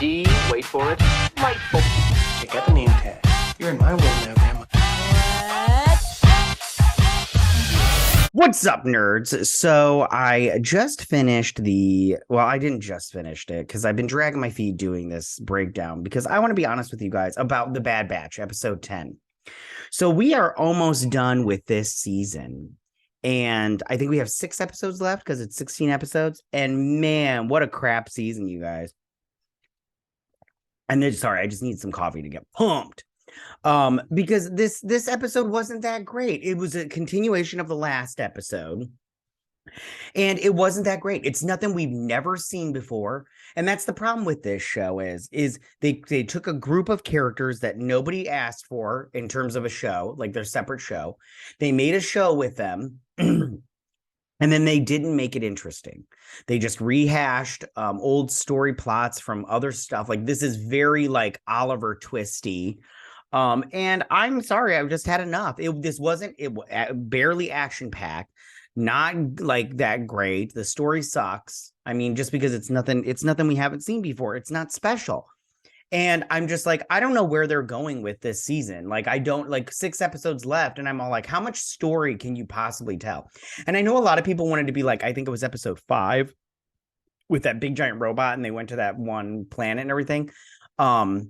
D, wait for it, delightful. Check out the name tag. You're in my world now, Grandma. What's up, nerds? So I just finished I didn't just finish it because I've been dragging my feet doing this breakdown because I want to be honest with you guys about The Bad Batch, episode 10. So we are almost done with this season. And I think we have 6 episodes left because it's 16 episodes. And man, what a crap season, you guys. And then, sorry, I just need some coffee to get pumped. Because this episode wasn't that great. It was a continuation of the last episode. And it wasn't that great. It's nothing we've never seen before. And that's the problem with this show is they took a group of characters that nobody asked for in terms of a show, like their separate show. They made a show with them. And then they didn't make it interesting. They just rehashed old story plots from other stuff. Like this is very like Oliver Twisty. And I'm sorry, I've just had enough. This wasn't barely action packed, not like that great. The story sucks. I mean, just because it's nothing we haven't seen before. It's not special. And I'm just like, I don't know where they're going with this season. Like, I don't 6 episodes left. And I'm all like, how much story can you possibly tell? And I know a lot of people wanted to be like, I think it was episode 5 with that big giant robot. And they went to that one planet and everything. And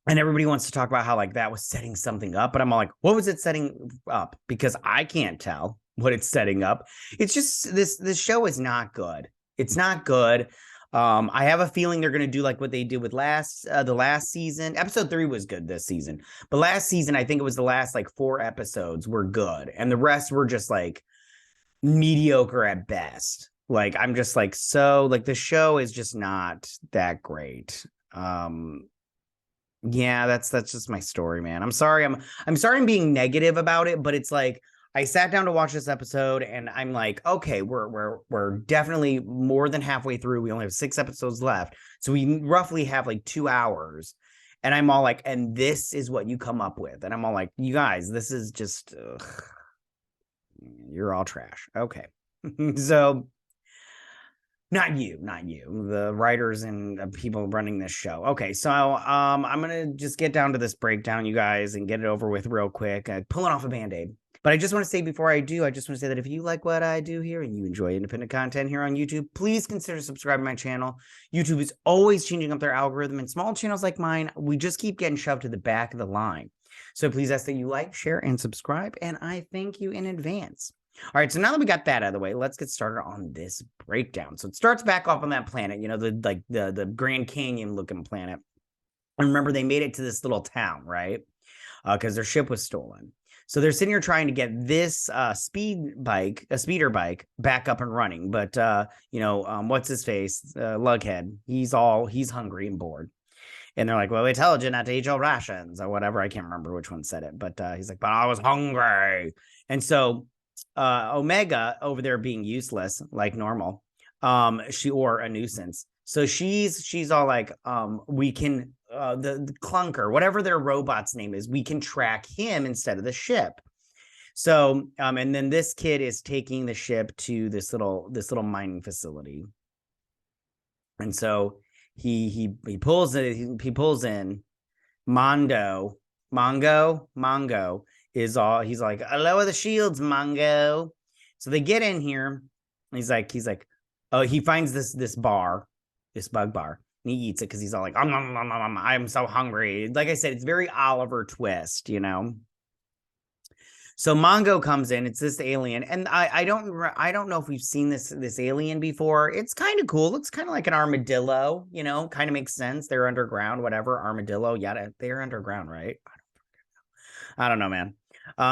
everybody wants to talk about how like that was setting something up. But I'm all like, what was it setting up? Because I can't tell what it's setting up. It's just this show is not good. It's not good. I have a feeling they're going to do like what they did with the last season. Episode 3 was good this season, but last season, I think it was the last like 4 episodes were good. And the rest were just like mediocre at best. Like, I'm just like, so like the show is just not that great. Yeah, that's just my story, man. I'm sorry. I'm sorry I'm being negative about it, but it's like, I sat down to watch this episode and I'm like, okay, we're definitely more than halfway through. We only have 6 episodes left. So we roughly have like 2 hours. And I'm all like, and this is what you come up with. And I'm all like, you guys, this is just, you're all trash. Okay. So not you, the writers and people running this show. Okay. So, I'm going to just get down to this breakdown, you guys, and get it over with real quick. Pulling off a Band-Aid. But I just want to say before I do, I just want to say that if you like what I do here and you enjoy independent content here on YouTube, please consider subscribing to my channel. YouTube is always changing up their algorithm, and small channels like mine, we just keep getting shoved to the back of the line. So please ask that you like, share, and subscribe, and I thank you in advance. All right, so now that we got that out of the way, let's get started on this breakdown. So it starts back off on that planet, you know, the Grand Canyon looking planet. And remember, they made it to this little town, right? Because their ship was stolen. So they're sitting here trying to get this speeder bike back up and running. But, what's his face? Lughead. He's hungry and bored. And they're like, well, we told you not to eat your rations or whatever. I can't remember which one said it. But he's like, but I was hungry. And so Omega over there being useless like normal, or a nuisance. So she's all like, we can, the clunker, whatever their robot's name is, we can track him instead of the ship. So, and then this kid is taking the ship to this little mining facility. And so he pulls in Mongo is all, he's like, lower the shields, Mongo. So they get in here. He's like, oh, he finds this bar, this bug bar, and he eats it because he's all like, I'm so hungry. Like I said, it's very Oliver Twist, you know. So Mongo comes in. It's this alien, and I don't know if we've seen this alien before. It's kind of cool. Looks kind of like an armadillo, you know. Kind of makes sense. They're underground, whatever. Armadillo, yada. They're underground, right? I don't know, man.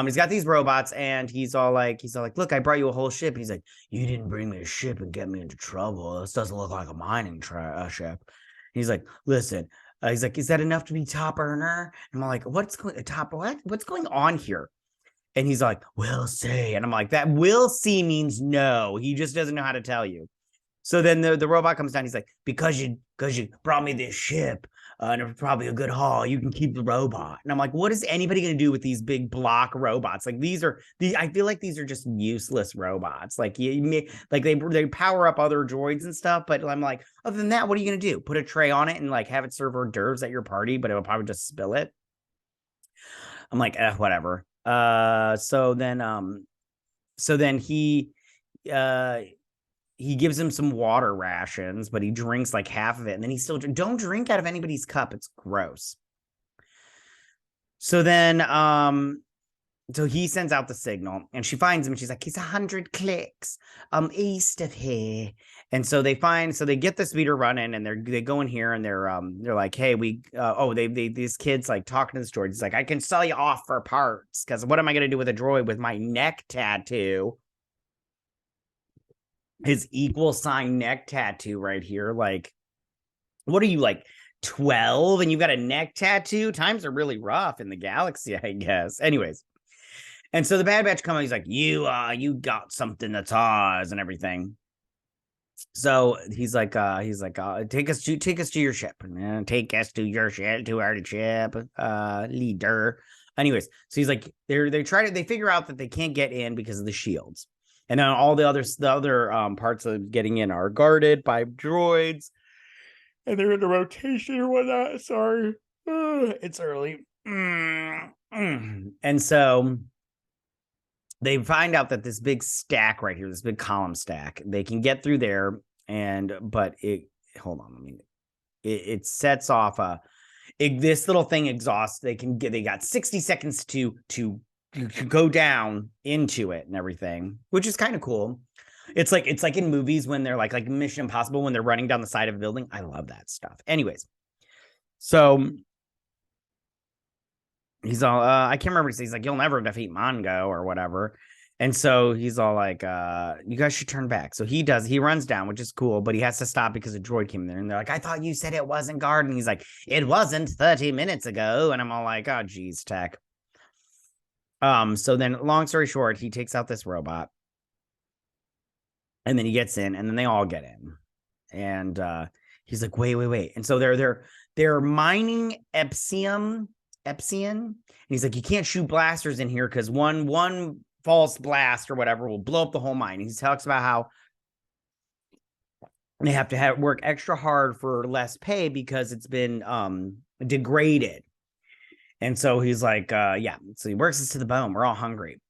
He's got these robots, and he's all like, look, I brought you a whole ship. And he's like, you didn't bring me a ship and get me into trouble. This doesn't look like a mining ship. And he's like, listen, he's like, is that enough to be top earner? And I'm like, what's going on here? And he's like, we'll see. And I'm like, that will see means no. He just doesn't know how to tell you. So then the robot comes down. He's like, because you brought me this ship, and it's probably a good haul. You can keep the robot. And I'm like, what is anybody going to do with these big block robots? Like I feel like these are just useless robots. Like they power up other droids and stuff. But I'm like, other than that, what are you going to do? Put a tray on it and like have it serve hors d'oeuvres at your party, but it will probably just spill it. I'm like, whatever. So then he gives him some water rations, but he drinks like half of it. And then he still don't drink out of anybody's cup. It's gross. So then, so he sends out the signal and she finds him and she's like, he's 100 clicks, east of here. And so they get the speeder running and they go in here and they're like, hey, these kids like talking to the droid. He's like, I can sell you off for parts. Cause what am I going to do with a droid with my neck tattoo? His equal sign neck tattoo right here. Like, what are you, like 12 and you got a neck tattoo? Times are really rough in the galaxy, I guess. Anyways. And so the Bad Batch comes, he's like, you got something that's ours and everything. So he's like, take us to your ship. Take us to your ship, to our ship, leader. Anyways, so he's like, they figure out that they can't get in because of the shields. And then all the other parts of getting in are guarded by droids. And they're in a rotation or whatnot. Sorry. It's early. And so they find out that this big stack right here, this big column stack, they can get through there. But it sets off this little thing exhausts. They got 60 seconds to go down into it and everything, which is kind of cool. It's like in movies when they're like Mission Impossible when they're running down the side of a building. I love that stuff. Anyways, so he's all I can't remember. He's like, you'll never defeat Mongo or whatever. And so he's all like, you guys should turn back. So he runs down, which is cool, but he has to stop because a droid came in there and they're like, I thought you said it wasn't guard. And he's like, it wasn't 30 minutes ago. And I'm all like, oh geez, tech. So then long story short, he takes out this robot and then he gets in and then they all get in. And he's like, wait. And so they're mining Epsium. And he's like, you can't shoot blasters in here because one false blast or whatever will blow up the whole mine. He talks about how they have to work extra hard for less pay because it's been degraded. And so he's like, yeah. So he works us to the bone. We're all hungry.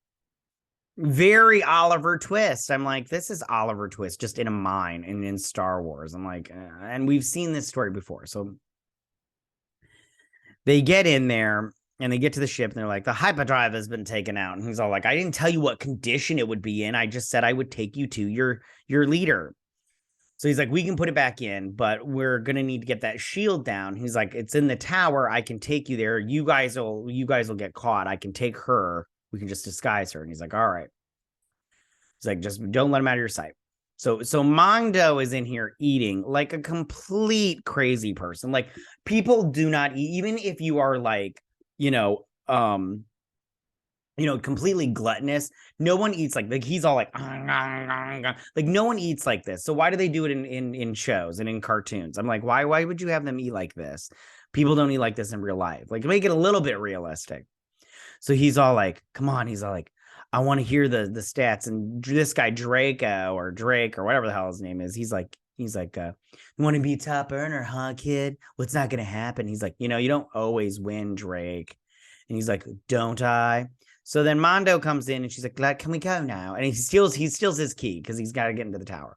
Very Oliver Twist. I'm like, this is Oliver Twist just in a mine and in Star Wars. I'm like, and we've seen this story before. So they get in there and they get to the ship and they're like, the hyperdrive has been taken out. And he's all like, I didn't tell you what condition it would be in. I just said I would take you to your leader. So he's like, we can put it back in, but we're going to need to get that shield down. He's like, it's in the tower. I can take you there. You guys will get caught. I can take her. We can just disguise her. And he's like, all right. He's like, just don't let him out of your sight. So Mondo is in here eating like a complete crazy person. Like people do not eat, even if you are like, completely gluttonous. No one eats like he's all like no one eats like this. So why do they do it in shows and in cartoons? I'm like, why would you have them eat like this? People don't eat like this in real life. Like make it a little bit realistic. So he's all like, come on. He's all like, I want to hear the stats. And this guy Drake or whatever the hell his name is. He's like, you want to be a top earner, huh, kid? What's not going to happen? He's like, you don't always win, Drake. And he's like, don't I? So then Mondo comes in and she's like, can we go now? And he steals his key because he's got to get into the tower.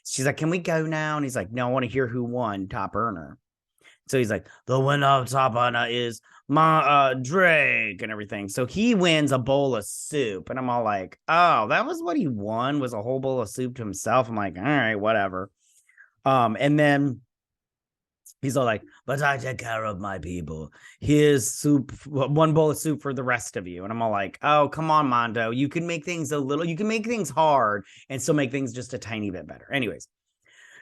She's like, can we go now? And he's like, no, I want to hear who won top earner. So he's like, the winner of top earner is Drake and everything. So he wins a bowl of soup. And I'm all like, oh, that was what he won, was a whole bowl of soup to himself. I'm like, all right, whatever. And then he's all like, but I take care of my people. Here's soup, one bowl of soup for the rest of you. And I'm all like, oh, come on, Mondo. You can make things hard and still make things just a tiny bit better. Anyways,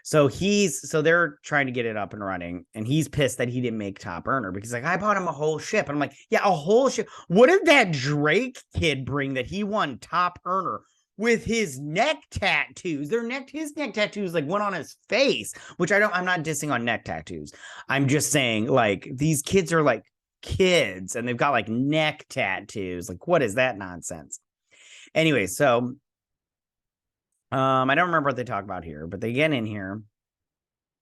so they're trying to get it up and running. And he's pissed that he didn't make top earner because like, I bought him a whole ship. And I'm like, yeah, a whole ship. What did that Drake kid bring that he won top earner? with his neck tattoos. His neck tattoos like went on his face, which I'm not dissing on neck tattoos. I'm just saying like these kids are like kids and they've got like neck tattoos. Like, what is that nonsense? Anyway, so I don't remember what they talk about here, but they get in here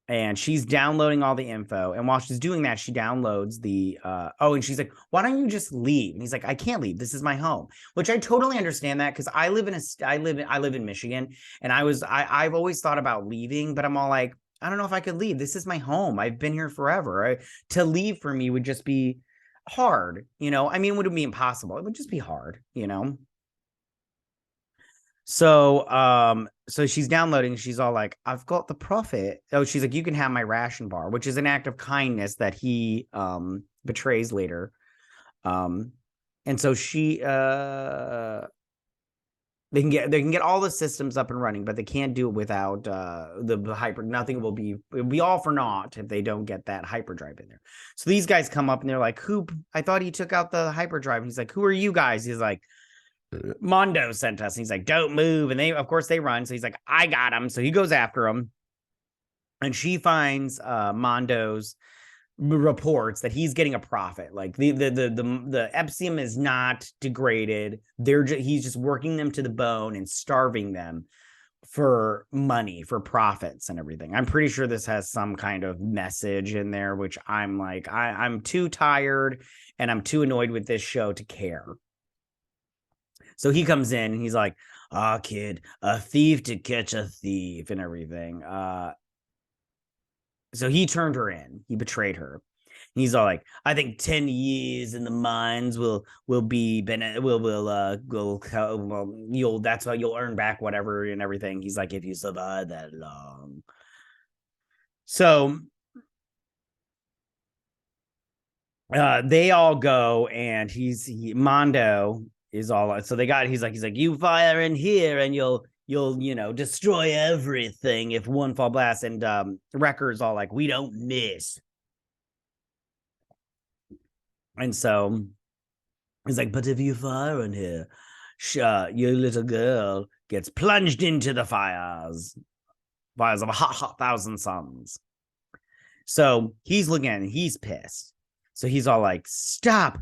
and she's downloading all the info. And while she's doing that, she downloads the and she's like, why don't you just leave? And he's like, I can't leave. This is my home, which I totally understand that because I live in Michigan, and I've always thought about leaving, but I'm all like, I don't know if I could leave. This is my home. I've been here forever. To leave for me would just be hard, you know. I mean, it wouldn't be impossible. It would just be hard, you know. So so she's downloading, she's all like, I've got the profit. Oh, she's like, you can have my ration bar, which is an act of kindness that he betrays later. And so she they can get all the systems up and running, but they can't do it without the hyper. It'll be all for naught if they don't get that hyperdrive in there. So these guys come up and they're like, who? I thought he took out the hyperdrive. He's like, who are you guys? He's like, Mondo sent us. And he's like, don't move. And they, of course, they run. So he's like, I got him. So he goes after him. And she finds Mondo's reports that he's getting a profit. Like the Epsium is not degraded. He's just working them to the bone and starving them for money, for profits and everything. I'm pretty sure this has some kind of message in there, which I'm like, I'm too tired and I'm too annoyed with this show to care. So he comes in and he's like, kid, a thief to catch a thief and everything. So he turned her in. He betrayed her. And he's all like, I think 10 years in the mines will be that's how you'll earn back whatever and everything. He's like, if you survive that long. So they all go, and Mondo is all, so he's like, you fire in here and you'll destroy everything if one fall blast. And Wrecker's all like, we don't miss. And so he's like, but if you fire in here, your little girl gets plunged into the fires of a hot thousand suns. So he's looking at it and he's pissed. So he's all like, stop.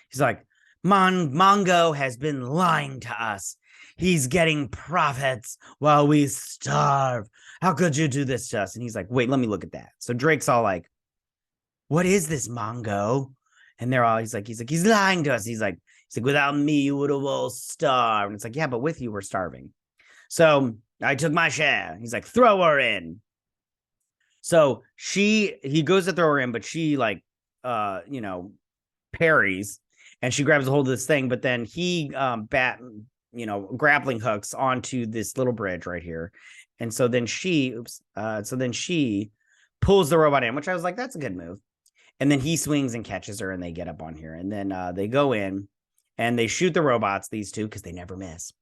He's like, Mongo has been lying to us. He's getting profits while we starve. How could you do this to us? And he's like, wait, let me look at that. So Drake's all like, what is this, Mongo? And he's like, he's lying to us. He's like, without me, you would have all starved. And it's like, yeah, but with you, we're starving. So I took my share. He's like, throw her in. So he goes to throw her in, but she like, parries. And she grabs a hold of this thing, but then he grappling hooks onto this little bridge right here. And so then she pulls the robot in, which I was like, that's a good move. And then he swings and catches her, and they get up on here. And then they go in and they shoot the robots, these two, because they never miss.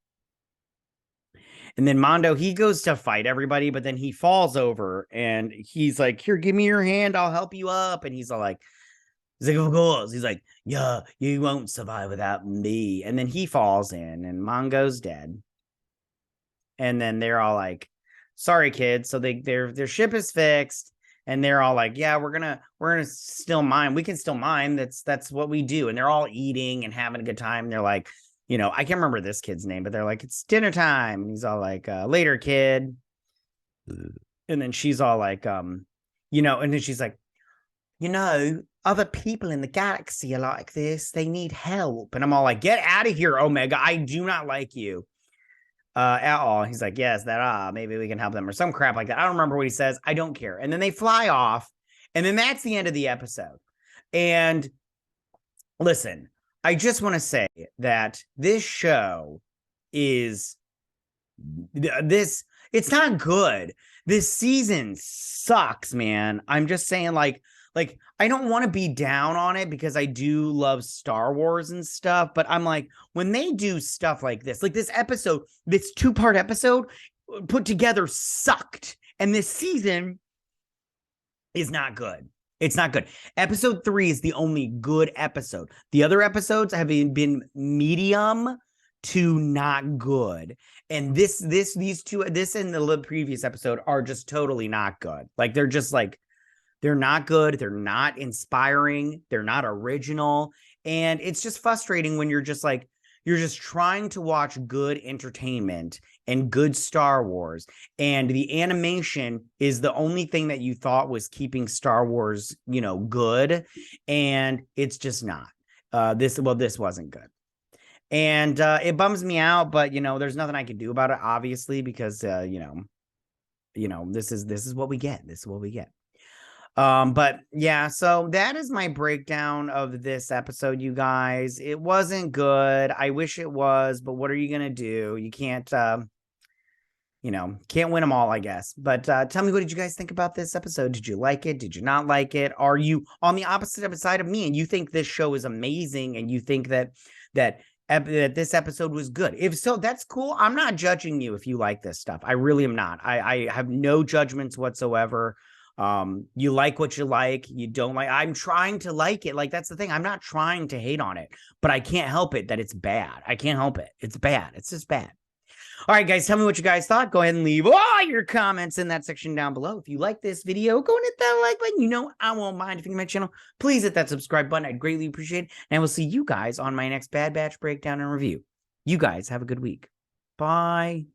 And then Mondo, he goes to fight everybody, but then he falls over and he's like, here, give me your hand. I'll help you up. And he's all like, of course. He's like, yeah, you won't survive without me. And then he falls in and Mongo's dead. And then they're all like, sorry, kids. So their ship is fixed. And they're all like, yeah, we're gonna still mine. We can still mine. That's what we do. And they're all eating and having a good time. And they're like, I can't remember this kid's name, but they're like, it's dinner time. And he's all like, later, kid. And then she's all like, and then she's like, other people in the galaxy are like this. They need help. And I'm all like, get out of here, Omega. I do not like you at all. He's like, yes, maybe we can help them or some crap like that. I don't remember what he says. I don't care. And then they fly off. And then that's the end of the episode. And listen, I just want to say that this show it's not good. This season sucks, man. I'm just saying, like, I don't want to be down on it because I do love Star Wars and stuff, but I'm like, when they do stuff like this episode, this 2-part episode put together sucked. And this season is not good. It's not good. Episode 3 is the only good episode. The other episodes have been medium to not good. And these two, this and the previous episode are just totally not good. Like they're just like, they're not good. They're not inspiring. They're not original. And it's just frustrating when you're just like, you're just trying to watch good entertainment and good Star Wars. And the animation is the only thing that you thought was keeping Star Wars, good. And it's just not. This wasn't good. And it bums me out, but there's nothing I can do about it, obviously, because this is what we get. This is what we get. But yeah, so that is my breakdown of this episode, you guys. It wasn't good. I wish it was, but what are you gonna do? You can't can't win them all, I guess. But tell me, what did you guys think about this episode? Did you like it? Did you not like it? Are you on the opposite side of me and you think this show is amazing and you think that this episode was good? If so, that's cool. I'm not judging you if you like this stuff. I really am not. I have no judgments whatsoever. You like what you like, you don't like. I'm trying to like it. Like, that's the thing. I'm not trying to hate on it, but I can't help it that it's bad. I can't help it. It's bad. It's just bad. All right, guys, tell me what you guys thought. Go ahead and leave all your comments in that section down below. If you like this video, go and hit that like button. I won't mind. If you're new to my channel, please hit that subscribe button. I'd greatly appreciate it. And I will see you guys on my next Bad Batch breakdown and review. You guys have a good week. Bye.